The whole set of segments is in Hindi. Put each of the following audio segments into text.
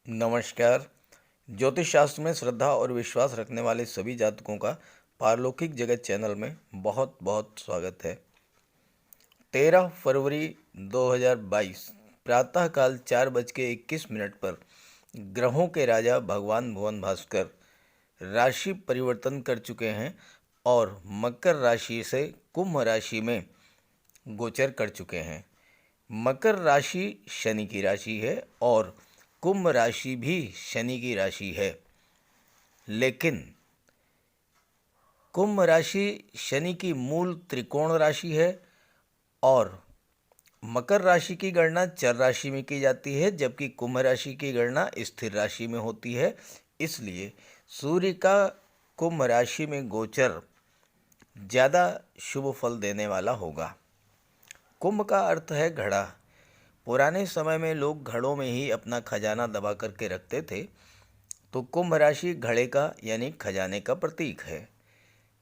नमस्कार। ज्योतिष शास्त्र में श्रद्धा और विश्वास रखने वाले सभी जातकों का पारलौकिक जगत चैनल में बहुत बहुत स्वागत है। 13 फरवरी 2022 प्रातःकाल 4:21 पर ग्रहों के राजा भगवान भुवन भास्कर राशि परिवर्तन कर चुके हैं और मकर राशि से कुंभ राशि में गोचर कर चुके हैं। मकर राशि शनि की राशि है और कुंभ राशि भी शनि की राशि है, लेकिन कुंभ राशि शनि की मूल त्रिकोण राशि है और मकर राशि की गणना चर राशि में की जाती है, जबकि कुंभ राशि की गणना स्थिर राशि में होती है। इसलिए सूर्य का कुंभ राशि में गोचर ज़्यादा शुभ फल देने वाला होगा। कुंभ का अर्थ है घड़ा। पुराने समय में लोग घड़ों में ही अपना खजाना दबा करके रखते थे, तो कुंभ राशि घड़े का यानी खजाने का प्रतीक है।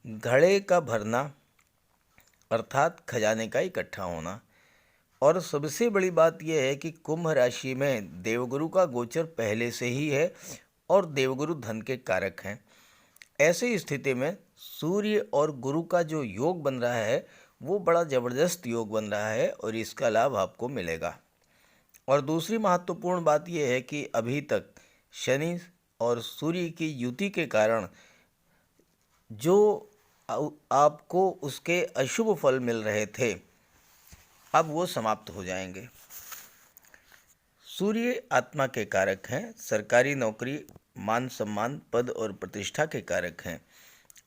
घड़े का भरना अर्थात खजाने का इकट्ठा होना। और सबसे बड़ी बात यह है कि कुंभ राशि में देवगुरु का गोचर पहले से ही है और देवगुरु धन के कारक हैं। ऐसी स्थिति में सूर्य और गुरु का जो योग बन रहा है वो बड़ा ज़बरदस्त योग बन रहा है और इसका लाभ आपको मिलेगा। और दूसरी महत्वपूर्ण बात यह है कि अभी तक शनि और सूर्य की युति के कारण जो आपको उसके अशुभ फल मिल रहे थे, अब वो समाप्त हो जाएंगे। सूर्य आत्मा के कारक हैं, सरकारी नौकरी, मान सम्मान, पद और प्रतिष्ठा के कारक हैं।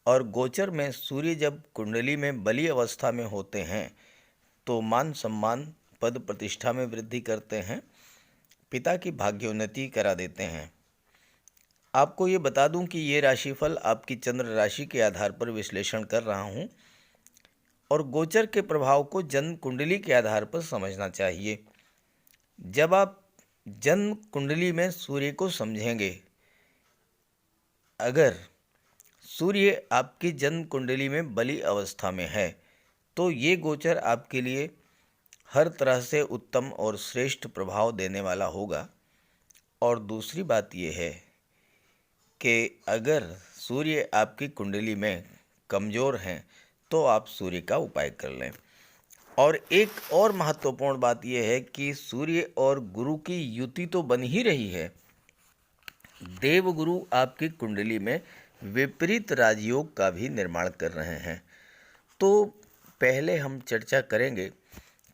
और गोचर में सूर्य जब कुंडली में बली अवस्था में होते हैं तो मान सम्मान, पद प्रतिष्ठा में वृद्धि करते हैं, पिता की भाग्योन्नति करा देते हैं। आपको ये बता दूं कि ये राशिफल आपकी चंद्र राशि के आधार पर विश्लेषण कर रहा हूं और गोचर के प्रभाव को जन्म कुंडली के आधार पर समझना चाहिए। जब आप जन्म कुंडली में सूर्य को समझेंगे, अगर सूर्य आपकी जन्म कुंडली में बली अवस्था में है तो ये गोचर आपके लिए हर तरह से उत्तम और श्रेष्ठ प्रभाव देने वाला होगा। और दूसरी बात यह है कि अगर सूर्य आपकी कुंडली में कमज़ोर हैं तो आप सूर्य का उपाय कर लें। और एक और महत्वपूर्ण बात यह है कि सूर्य और गुरु की युति तो बन ही रही है, देवगुरु आपकी कुंडली में विपरीत राजयोग का भी निर्माण कर रहे हैं। तो पहले हम चर्चा करेंगे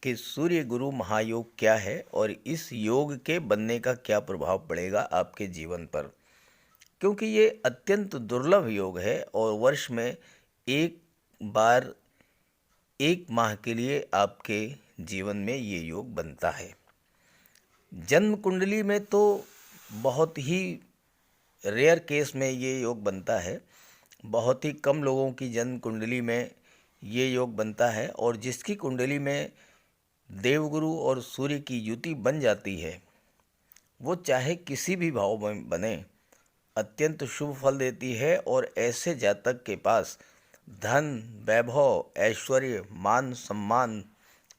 कि सूर्य गुरु महायोग क्या है और इस योग के बनने का क्या प्रभाव पड़ेगा आपके जीवन पर, क्योंकि ये अत्यंत दुर्लभ योग है और वर्ष में एक बार एक माह के लिए आपके जीवन में ये योग बनता है। जन्म कुंडली में तो बहुत ही रेयर केस में ये योग बनता है, बहुत ही कम लोगों की जन्म कुंडली में ये योग बनता है। और जिसकी कुंडली में देवगुरु और सूर्य की युति बन जाती है वो चाहे किसी भी भाव में बने अत्यंत शुभ फल देती है। और ऐसे जातक के पास धन, वैभव, ऐश्वर्य, मान सम्मान,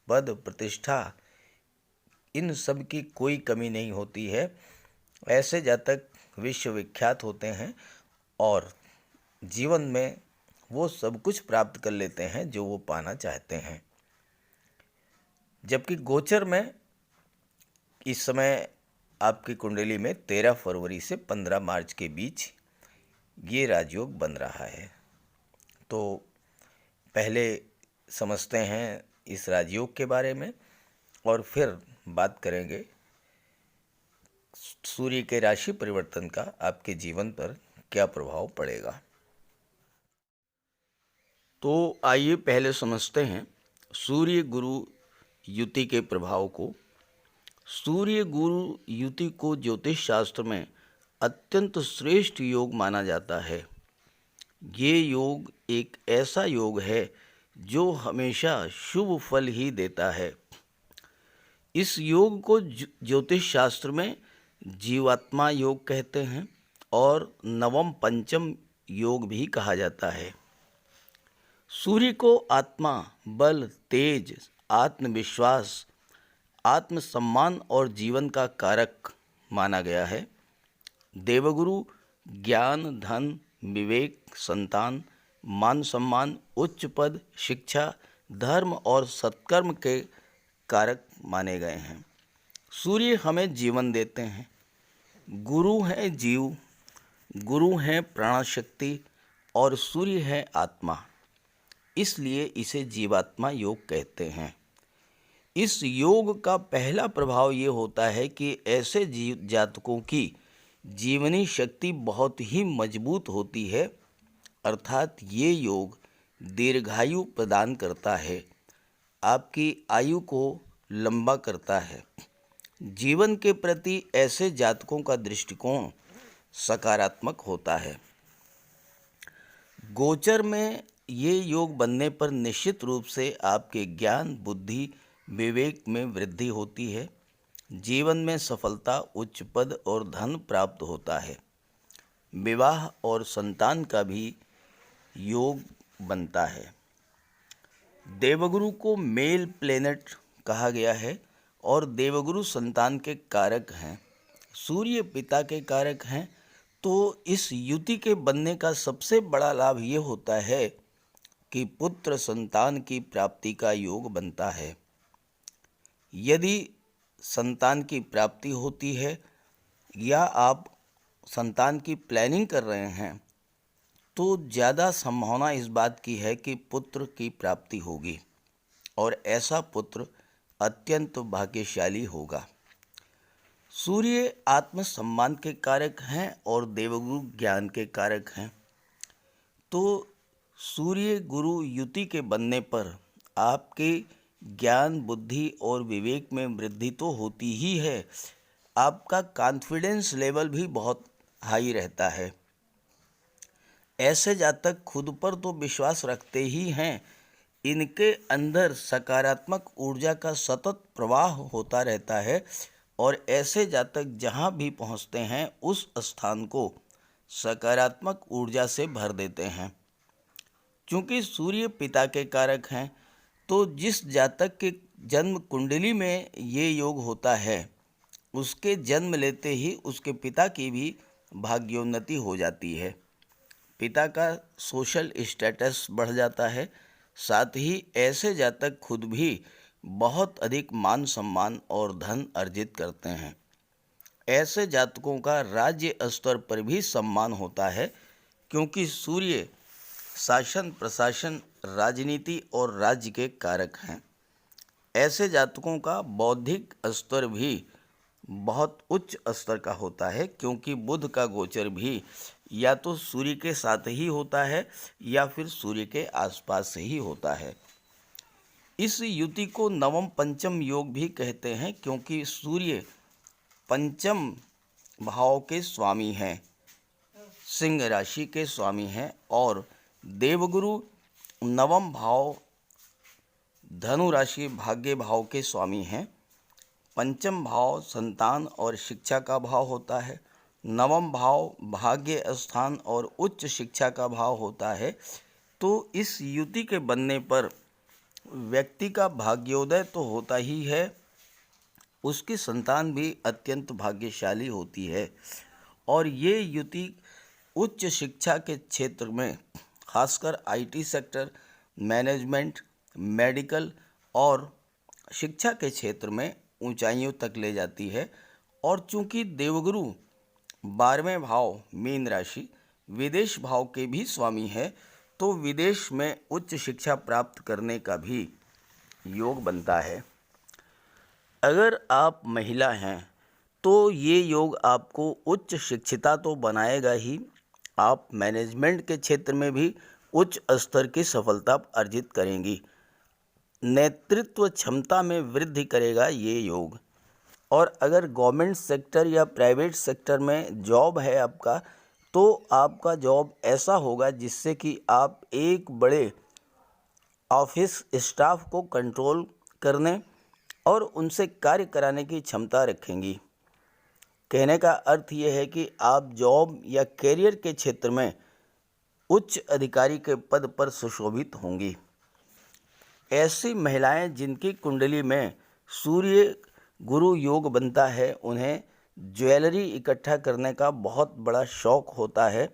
पद प्रतिष्ठा, इन सब की कोई कमी नहीं होती है। ऐसे जातक विश्वविख्यात होते हैं और जीवन में वो सब कुछ प्राप्त कर लेते हैं जो वो पाना चाहते हैं। जबकि गोचर में इस समय आपकी कुंडली में 13 फरवरी से 15 मार्च के बीच ये राजयोग बन रहा है। तो पहले समझते हैं इस राजयोग के बारे में और फिर बात करेंगे सूर्य के राशि परिवर्तन का आपके जीवन पर क्या प्रभाव पड़ेगा। तो आइए पहले समझते हैं सूर्य गुरु युति के प्रभाव को। सूर्य गुरु युति को ज्योतिष शास्त्र में अत्यंत श्रेष्ठ योग माना जाता है। ये योग एक ऐसा योग है जो हमेशा शुभ फल ही देता है। इस योग को ज्योतिष शास्त्र में जीवात्मा योग कहते हैं और नवम पंचम योग भी कहा जाता है। सूर्य को आत्मा, बल, तेज, आत्मविश्वास, आत्मसम्मान और जीवन का कारक माना गया है। देवगुरु ज्ञान, धन, विवेक, संतान, मान सम्मान, उच्च पद, शिक्षा, धर्म और सत्कर्म के कारक माने गए हैं। सूर्य हमें जीवन देते हैं। गुरु हैं जीव, गुरु हैं प्राणशक्ति और सूर्य है आत्मा, इसलिए इसे जीवात्मा योग कहते हैं। इस योग का पहला प्रभाव ये होता है कि ऐसे जीव जातकों की जीवनी शक्ति बहुत ही मजबूत होती है, अर्थात ये योग दीर्घायु प्रदान करता है, आपकी आयु को लंबा करता है। जीवन के प्रति ऐसे जातकों का दृष्टिकोण सकारात्मक होता है। गोचर में ये योग बनने पर निश्चित रूप से आपके ज्ञान, बुद्धि, विवेक में वृद्धि होती है। जीवन में सफलता, उच्च पद और धन प्राप्त होता है। विवाह और संतान का भी योग बनता है। देवगुरु को मेल प्लेनेट कहा गया है और देवगुरु संतान के कारक हैं, सूर्य पिता के कारक हैं। तो इस युति के बनने का सबसे बड़ा लाभ ये होता है कि पुत्र संतान की प्राप्ति का योग बनता है। यदि संतान की प्राप्ति होती है या आप संतान की प्लानिंग कर रहे हैं तो ज़्यादा संभावना इस बात की है कि पुत्र की प्राप्ति होगी और ऐसा पुत्र अत्यंत भाग्यशाली होगा। सूर्य आत्मसम्मान के कारक हैं और देवगुरु ज्ञान के कारक हैं। तो सूर्य गुरु युति के बनने पर आपके ज्ञान, बुद्धि और विवेक में वृद्धि तो होती ही है, आपका कॉन्फिडेंस लेवल भी बहुत हाई रहता है। ऐसे जातक खुद पर तो विश्वास रखते ही हैं, इनके अंदर सकारात्मक ऊर्जा का सतत प्रवाह होता रहता है और ऐसे जातक जहाँ भी पहुँचते हैं उस स्थान को सकारात्मक ऊर्जा से भर देते हैं। क्योंकि सूर्य पिता के कारक हैं, तो जिस जातक के जन्म कुंडली में ये योग होता है उसके जन्म लेते ही उसके पिता की भी भाग्योन्नति हो जाती है। पिता का सोशल स्टेटस बढ़ जाता है, साथ ही ऐसे जातक खुद भी बहुत अधिक मान सम्मान और धन अर्जित करते हैं। ऐसे जातकों का राज्य स्तर पर भी सम्मान होता है, क्योंकि सूर्य शासन, प्रशासन, राजनीति और राज्य के कारक हैं। ऐसे जातकों का बौद्धिक स्तर भी बहुत उच्च स्तर का होता है, क्योंकि बुध का गोचर भी या तो सूर्य के साथ ही होता है या फिर सूर्य के आसपास से ही होता है। इस युति को नवम पंचम योग भी कहते हैं, क्योंकि सूर्य पंचम भाव के स्वामी हैं, सिंह राशि के स्वामी हैं और देवगुरु नवम भाव धनु राशि भाग्य भाव के स्वामी हैं। पंचम भाव संतान और शिक्षा का भाव होता है, नवम भाव भाग्य स्थान और उच्च शिक्षा का भाव होता है। तो इस युति के बनने पर व्यक्ति का भाग्योदय तो होता ही है, उसकी संतान भी अत्यंत भाग्यशाली होती है। और ये युति उच्च शिक्षा के क्षेत्र में खासकर आईटी सेक्टर, मैनेजमेंट, मेडिकल और शिक्षा के क्षेत्र में ऊंचाइयों तक ले जाती है। और चूंकि देवगुरु 12वें भाव मीन राशि विदेश भाव के भी स्वामी है, तो विदेश में उच्च शिक्षा प्राप्त करने का भी योग बनता है। अगर आप महिला हैं तो ये योग आपको उच्च शिक्षिता तो बनाएगा ही, आप मैनेजमेंट के क्षेत्र में भी उच्च स्तर की सफलता अर्जित करेंगी। नेतृत्व क्षमता में वृद्धि करेगा ये योग। और अगर गवर्नमेंट सेक्टर या प्राइवेट सेक्टर में जॉब है आपका, तो आपका जॉब ऐसा होगा जिससे कि आप एक बड़े ऑफिस स्टाफ को कंट्रोल करने और उनसे कार्य कराने की क्षमता रखेंगी। कहने का अर्थ ये है कि आप जॉब या कैरियर के क्षेत्र में उच्च अधिकारी के पद पर सुशोभित होंगी। ऐसी महिलाएं जिनकी कुंडली में सूर्य गुरु योग बनता है, उन्हें ज्वेलरी इकट्ठा करने का बहुत बड़ा शौक़ होता है,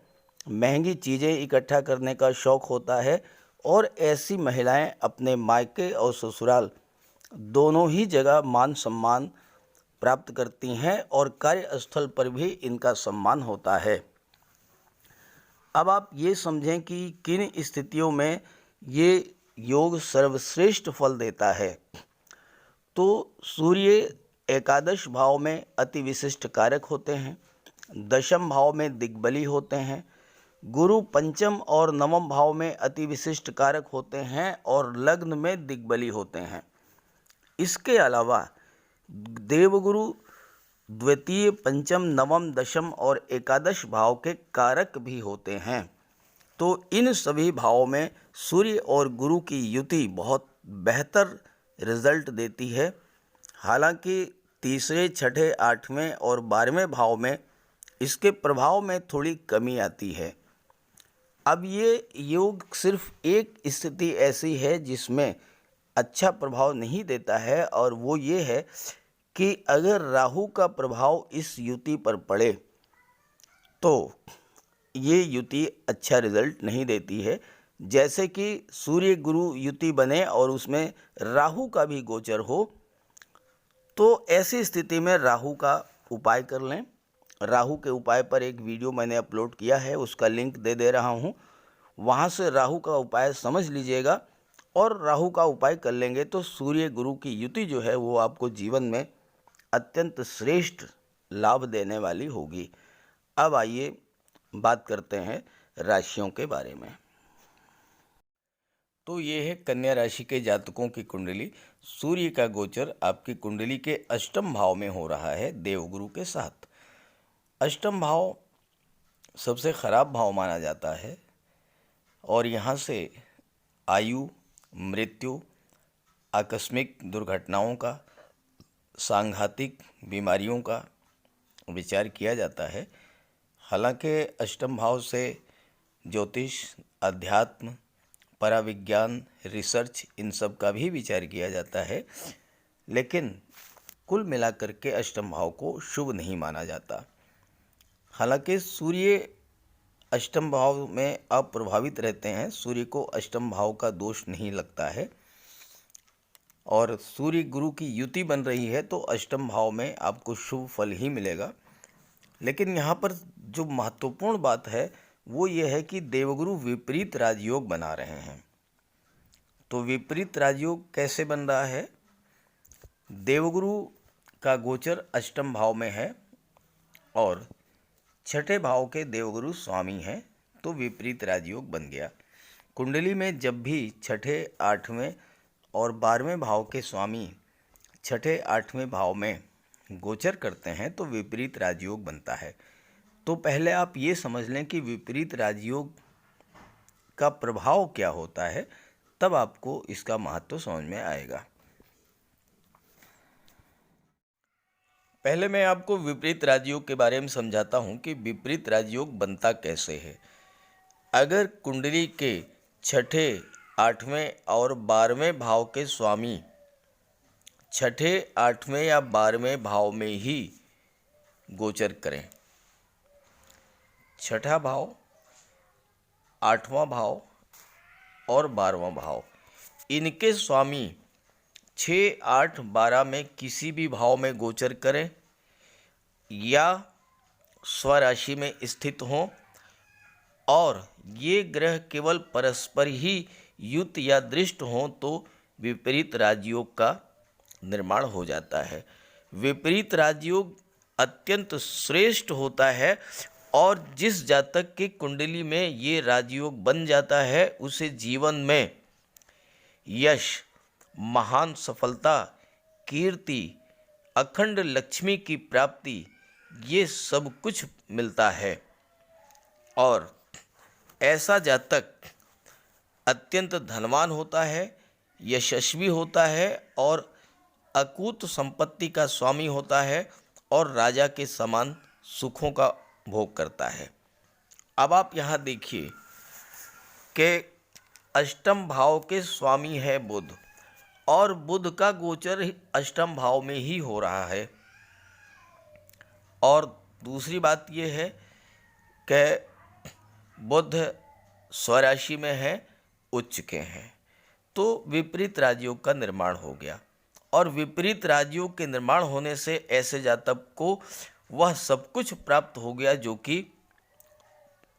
महंगी चीज़ें इकट्ठा करने का शौक़ होता है और ऐसी महिलाएं अपने मायके और ससुराल दोनों ही जगह मान सम्मान प्राप्त करती हैं और कार्यस्थल पर भी इनका सम्मान होता है। अब आप ये समझें कि किन स्थितियों में ये योग सर्वश्रेष्ठ फल देता है। तो सूर्य एकादश भाव में अति विशिष्ट कारक होते हैं, दशम भाव में दिग्बली होते हैं, गुरु पंचम और नवम भाव में अति विशिष्ट कारक होते हैं और लग्न में दिग्बली होते हैं। इसके अलावा देवगुरु द्वितीय, पंचम, नवम, दशम और एकादश भाव के कारक भी होते हैं। तो इन सभी भावों में सूर्य और गुरु की युति बहुत बेहतर रिजल्ट देती है। हालांकि तीसरे, छठे, आठवें और 12वें भाव में इसके प्रभाव में थोड़ी कमी आती है। अब ये योग सिर्फ एक स्थिति ऐसी है जिसमें अच्छा प्रभाव नहीं देता है और वो ये है कि अगर राहु का प्रभाव इस युति पर पड़े तो ये युति अच्छा रिजल्ट नहीं देती है। जैसे कि सूर्य गुरु युति बने और उसमें राहु का भी गोचर हो, तो ऐसी स्थिति में राहु का उपाय कर लें। राहु के उपाय पर एक वीडियो मैंने अपलोड किया है, उसका लिंक दे रहा हूँ, वहाँ से राहु का उपाय समझ लीजिएगा और राहु का उपाय कर लेंगे तो सूर्य गुरु की युति जो है वो आपको जीवन में अत्यंत श्रेष्ठ लाभ देने वाली होगी। अब आइए बात करते हैं राशियों के बारे में। तो ये है कन्या राशि के जातकों की कुंडली। सूर्य का गोचर आपकी कुंडली के अष्टम भाव में हो रहा है देवगुरु के साथ। अष्टम भाव सबसे खराब भाव माना जाता है और यहाँ से आयु, मृत्यु, आकस्मिक दुर्घटनाओं का, सांघातिक बीमारियों का विचार किया जाता है। हालांकि अष्टम भाव से ज्योतिष, अध्यात्म, पराविज्ञान, रिसर्च इन सब का भी विचार किया जाता है, लेकिन कुल मिलाकर के अष्टम भाव को शुभ नहीं माना जाता। हालांकि सूर्य अष्टम भाव में अप्रभावित रहते हैं, सूर्य को अष्टम भाव का दोष नहीं लगता है और सूर्य गुरु की युति बन रही है तो अष्टम भाव में आपको शुभ फल ही मिलेगा। लेकिन यहाँ पर जो महत्वपूर्ण बात है वो ये है कि देवगुरु विपरीत राजयोग बना रहे हैं। तो विपरीत राजयोग कैसे बन रहा है? देवगुरु का गोचर अष्टम भाव में है और छठे भाव के देवगुरु स्वामी हैं, तो विपरीत राजयोग बन गया। कुंडली में जब भी छठे, आठवें और 12वें भाव के स्वामी छठे, आठवें भाव में गोचर करते हैं तो विपरीत राजयोग बनता है। तो पहले आप ये समझ लें कि विपरीत राजयोग का प्रभाव क्या होता है, तब आपको इसका महत्व समझ में आएगा। पहले मैं आपको विपरीत राजयोग के बारे में समझाता हूँ कि विपरीत राजयोग बनता कैसे है। अगर कुंडली के छठे, आठवें और 12वें भाव के स्वामी छठे, आठवें या 12वें भाव में ही गोचर करें, छठा भाव, आठवां भाव और 12वां भाव, इनके स्वामी 6, 8, 12 में किसी भी भाव में गोचर करें या स्वराशि में स्थित हों और ये ग्रह केवल परस्पर ही युत या दृष्ट हों तो विपरीत राजयोग का निर्माण हो जाता है। विपरीत राजयोग अत्यंत श्रेष्ठ होता है और जिस जातक की कुंडली में ये राजयोग बन जाता है उसे जीवन में यश, महान सफलता, कीर्ति, अखंड लक्ष्मी की प्राप्ति, ये सब कुछ मिलता है और ऐसा जातक अत्यंत धनवान होता है, यशस्वी होता है और अकूत संपत्ति का स्वामी होता है और राजा के समान सुखों का भोग करता है। अब आप यहाँ देखिए कि अष्टम भाव के स्वामी है बुध और बुध का गोचर अष्टम भाव में ही हो रहा है और दूसरी बात ये है कि बुध स्वराशि में है, उच्च के हैं, तो विपरीत राजयोग का निर्माण हो गया। और विपरीत राजयोग के निर्माण होने से ऐसे जातक को वह सब कुछ प्राप्त हो गया जो कि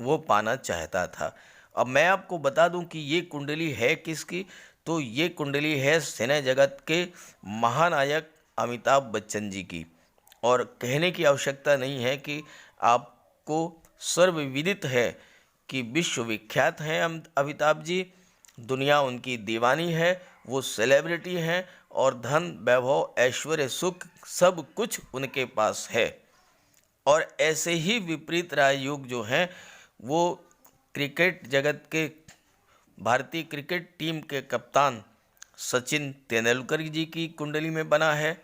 वो पाना चाहता था। अब मैं आपको बता दूं कि ये कुंडली है किसकी, तो ये कुंडली है सिने जगत के महानायक अमिताभ बच्चन जी की। और कहने की आवश्यकता नहीं है कि आपको सर्वविदित है कि विश्वविख्यात हैं अमिताभ जी, दुनिया उनकी दीवानी है, वो सेलिब्रिटी हैं और धन वैभव ऐश्वर्य सुख सब कुछ उनके पास है। और ऐसे ही विपरीत राजयोग जो हैं वो क्रिकेट जगत के भारतीय क्रिकेट टीम के कप्तान सचिन तेंदुलकर जी की कुंडली में बना है,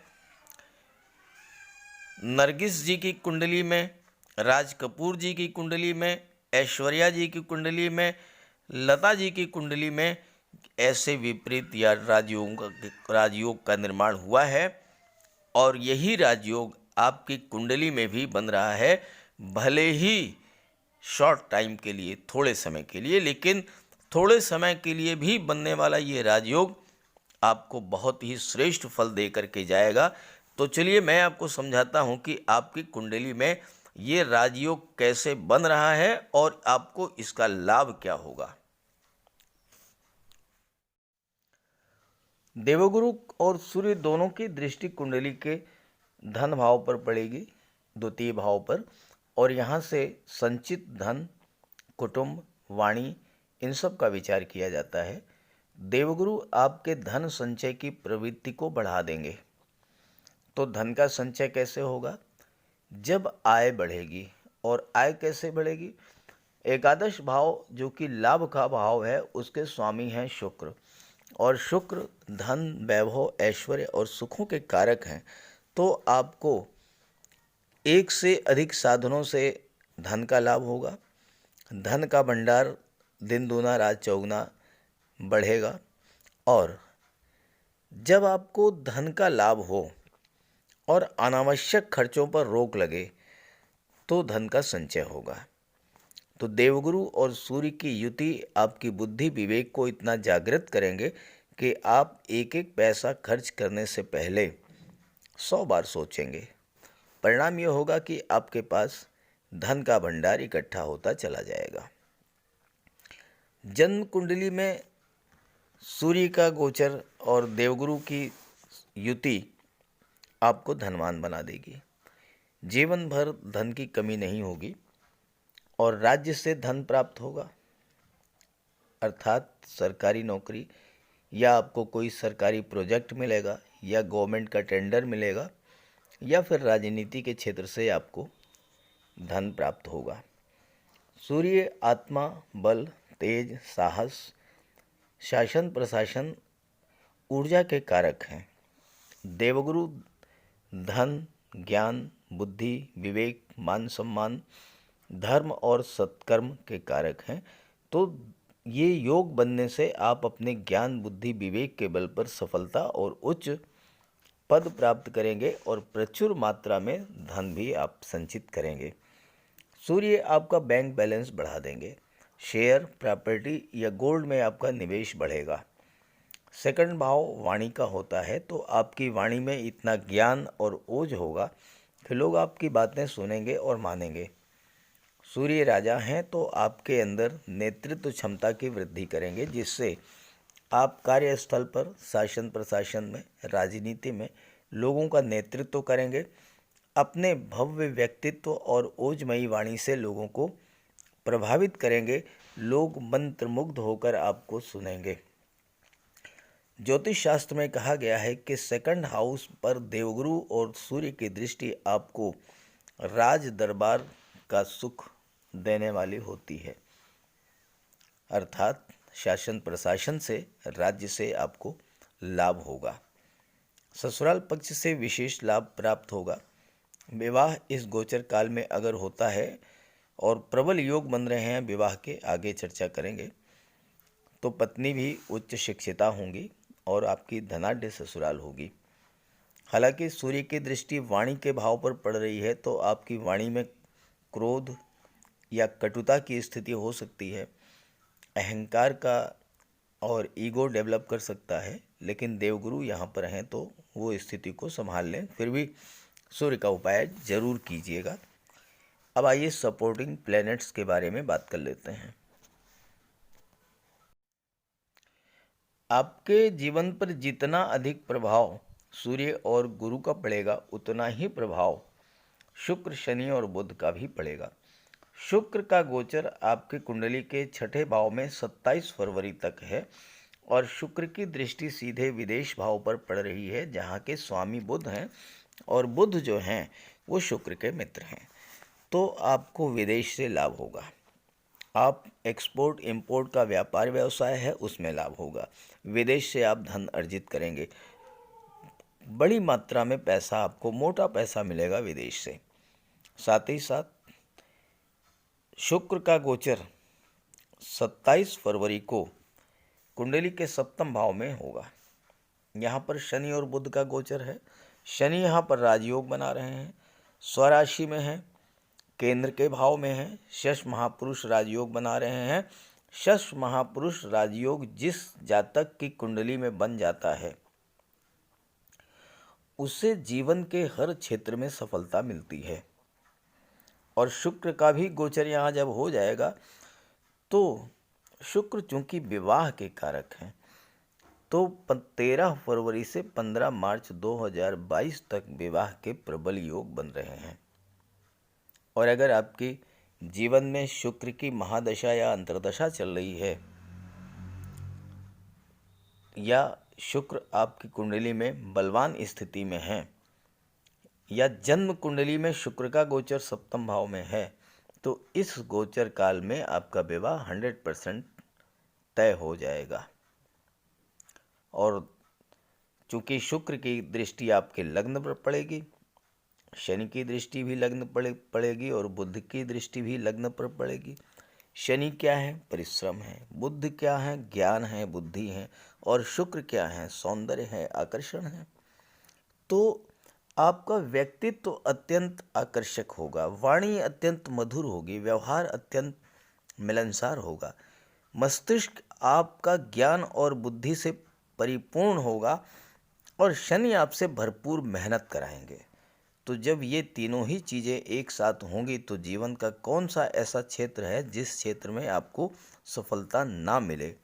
नरगिस जी की कुंडली में, राज कपूर जी की कुंडली में, ऐश्वर्या जी की कुंडली में, लता जी की कुंडली में ऐसे विपरीत या राजयोग का निर्माण हुआ है। और यही राजयोग आपकी कुंडली में भी बन रहा है, भले ही शॉर्ट टाइम के लिए, थोड़े समय के लिए, लेकिन थोड़े समय के लिए भी बनने वाला ये राजयोग आपको बहुत ही श्रेष्ठ फल दे करके जाएगा। तो चलिए मैं आपको समझाता हूँ कि आपकी कुंडली में ये राजयोग कैसे बन रहा है और आपको इसका लाभ क्या होगा। देवगुरु और सूर्य दोनों की दृष्टि कुंडली के धन भाव पर पड़ेगी, द्वितीय भाव पर, और यहाँ से संचित धन, कुटुंब, वाणी, इन सब का विचार किया जाता है। देवगुरु आपके धन संचय की प्रवृत्ति को बढ़ा देंगे। तो धन का संचय कैसे होगा? जब आय बढ़ेगी। और आय कैसे बढ़ेगी? एकादश भाव जो कि लाभ का भाव है, उसके स्वामी हैं शुक्र, और शुक्र धन, वैभव, ऐश्वर्य और सुखों के कारक हैं। तो आपको एक से अधिक साधनों से धन का लाभ होगा। धन का भंडार दिन दूना रात चौगुना बढ़ेगा। और जब आपको धन का लाभ हो और अनावश्यक खर्चों पर रोक लगे तो धन का संचय होगा। तो देवगुरु और सूर्य की युति आपकी बुद्धि विवेक को इतना जागृत करेंगे कि आप एक एक पैसा खर्च करने से पहले 100 बार सोचेंगे। परिणाम यह होगा कि आपके पास धन का भंडार इकट्ठा होता चला जाएगा। जन्म कुंडली में सूर्य का गोचर और देवगुरु की युति आपको धनवान बना देगी। जीवन भर धन की कमी नहीं होगी और राज्य से धन प्राप्त होगा, अर्थात सरकारी नौकरी, या आपको कोई सरकारी प्रोजेक्ट मिलेगा, या गवर्नमेंट का टेंडर मिलेगा, या फिर राजनीति के क्षेत्र से आपको धन प्राप्त होगा। सूर्य आत्मा, बल, तेज, साहस, शासन प्रशासन, ऊर्जा के कारक हैं। देवगुरु धन, ज्ञान, बुद्धि, विवेक, मान सम्मान, धर्म और सत्कर्म के कारक हैं। तो ये योग बनने से आप अपने ज्ञान, बुद्धि, विवेक के बल पर सफलता और उच्च पद प्राप्त करेंगे और प्रचुर मात्रा में धन भी आप संचित करेंगे। सूर्य आपका बैंक बैलेंस बढ़ा देंगे। शेयर, प्रॉपर्टी या गोल्ड में आपका निवेश बढ़ेगा। सेकंड भाव वाणी का होता है, तो आपकी वाणी में इतना ज्ञान और ओज होगा कि लोग आपकी बातें सुनेंगे और मानेंगे। सूर्य राजा हैं तो आपके अंदर नेतृत्व क्षमता की वृद्धि करेंगे, जिससे आप कार्यस्थल पर, शासन प्रशासन में, राजनीति में लोगों का नेतृत्व करेंगे। अपने भव्य व्यक्तित्व और ओजमयी वाणी से लोगों को प्रभावित करेंगे। लोग मंत्रमुग्ध होकर आपको सुनेंगे। ज्योतिष शास्त्र में कहा गया है कि सेकंड हाउस पर देवगुरु और सूर्य की दृष्टि आपको राज दरबार का सुख देने वाली होती है, अर्थात शासन प्रशासन से, राज्य से आपको लाभ होगा। ससुराल पक्ष से विशेष लाभ प्राप्त होगा। विवाह इस गोचर काल में अगर होता है और प्रबल योग बन रहे हैं विवाह के, आगे चर्चा करेंगे, तो पत्नी भी उच्च शिक्षिता होंगी और आपकी धनाढ्य ससुराल होगी। हालांकि सूर्य की दृष्टि वाणी के भाव पर पड़ रही है तो आपकी वाणी में क्रोध या कटुता की स्थिति हो सकती है, अहंकार का और ईगो डेवलप कर सकता है, लेकिन देवगुरु यहाँ पर हैं तो वो स्थिति को संभाल लें। फिर भी सूर्य का उपाय जरूर कीजिएगा। अब आइए सपोर्टिंग प्लैनेट्स के बारे में बात कर लेते हैं। आपके जीवन पर जितना अधिक प्रभाव सूर्य और गुरु का पड़ेगा, उतना ही प्रभाव शुक्र, शनि और बुध का भी पड़ेगा। शुक्र का गोचर आपके कुंडली के छठे भाव में 27 फरवरी तक है और शुक्र की दृष्टि सीधे विदेश भाव पर पड़ रही है, जहाँ के स्वामी बुध हैं और बुध जो हैं वो शुक्र के मित्र हैं। तो आपको विदेश से लाभ होगा। आप एक्सपोर्ट इंपोर्ट का व्यापार व्यवसाय है, उसमें लाभ होगा। विदेश से आप धन अर्जित करेंगे, बड़ी मात्रा में पैसा, आपको मोटा पैसा मिलेगा विदेश से। साथ ही साथ शुक्र का गोचर 27 फरवरी को कुंडली के सप्तम भाव में होगा। यहाँ पर शनि और बुध का गोचर है। शनि यहाँ पर राजयोग बना रहे हैं, स्वराशि में है, केंद्र के भाव में है। शश महापुरुष राजयोग बना रहे हैं। शश महापुरुष राजयोग जिस जातक की कुंडली में बन जाता है उसे जीवन के हर क्षेत्र में सफलता मिलती है। और शुक्र का भी गोचर यहाँ जब हो जाएगा तो शुक्र चूंकि विवाह के कारक हैं तो 13 फरवरी से 15 मार्च 2022 तक विवाह के प्रबल योग बन रहे हैं। और अगर आपके जीवन में शुक्र की महादशा या अंतर्दशा चल रही है या शुक्र आपकी कुंडली में बलवान स्थिति में है या जन्म कुंडली में शुक्र का गोचर सप्तम भाव में है, तो इस गोचर काल में आपका विवाह 100% तय हो जाएगा। और चूंकि शुक्र की दृष्टि आपके लग्न पर पड़ेगी, शनि की दृष्टि भी लग्न पड़ेगी और बुध की दृष्टि भी लग्न पर पड़ेगी। शनि क्या है? परिश्रम है। बुध क्या है? ज्ञान है, बुद्धि है। और शुक्र क्या है? सौंदर्य है, आकर्षण है। तो आपका व्यक्तित्व अत्यंत आकर्षक होगा, वाणी अत्यंत मधुर होगी, व्यवहार अत्यंत मिलनसार होगा, मस्तिष्क आपका ज्ञान और बुद्धि से परिपूर्ण होगा और शनि आपसे भरपूर मेहनत कराएंगे। तो जब ये तीनों ही चीज़ें एक साथ होंगी तो जीवन का कौन सा ऐसा क्षेत्र है जिस क्षेत्र में आपको सफलता ना मिले?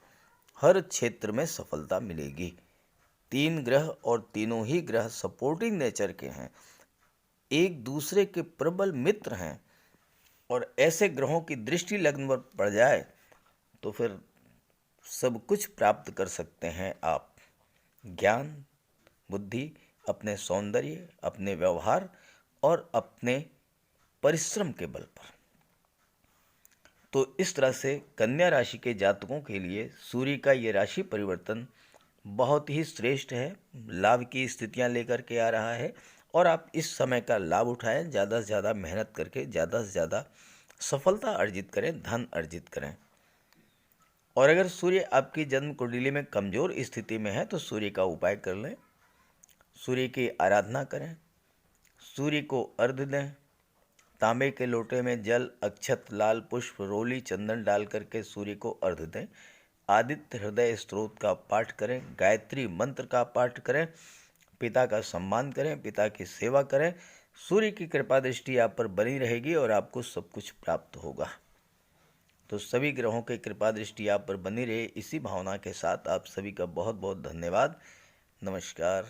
हर क्षेत्र में सफलता मिलेगी। 3 ग्रह और तीनों ही ग्रह सपोर्टिंग नेचर के हैं, एक दूसरे के प्रबल मित्र हैं और ऐसे ग्रहों की दृष्टि लग्न पर पड़ जाए तो फिर सब कुछ प्राप्त कर सकते हैं आप। ज्ञान, बुद्धि, अपने सौंदर्य, अपने व्यवहार और अपने परिश्रम के बल पर। तो इस तरह से कन्या राशि के जातकों के लिए सूर्य का ये राशि परिवर्तन बहुत ही श्रेष्ठ है, लाभ की स्थितियां लेकर के आ रहा है और आप इस समय का लाभ उठाएं, ज़्यादा से ज़्यादा मेहनत करके ज़्यादा से ज़्यादा सफलता अर्जित करें, धन अर्जित करें। और अगर सूर्य आपकी जन्म कुंडली में कमज़ोर स्थिति में है तो सूर्य का उपाय कर लें, सूर्य की आराधना करें, सूर्य को अर्घ्य दें, तांबे के लोटे में जल, अक्षत, लाल पुष्प, रोली, चंदन डाल करके सूर्य को अर्घ्य दें, आदित्य हृदय स्तोत्र का पाठ करें, गायत्री मंत्र का पाठ करें, पिता का सम्मान करें, पिता की सेवा करें। सूर्य की कृपा दृष्टि आप पर बनी रहेगी और आपको सब कुछ प्राप्त होगा। तो सभी ग्रहों की कृपा दृष्टि आप पर बनी रहे, इसी भावना के साथ आप सभी का बहुत बहुत धन्यवाद। नमस्कार।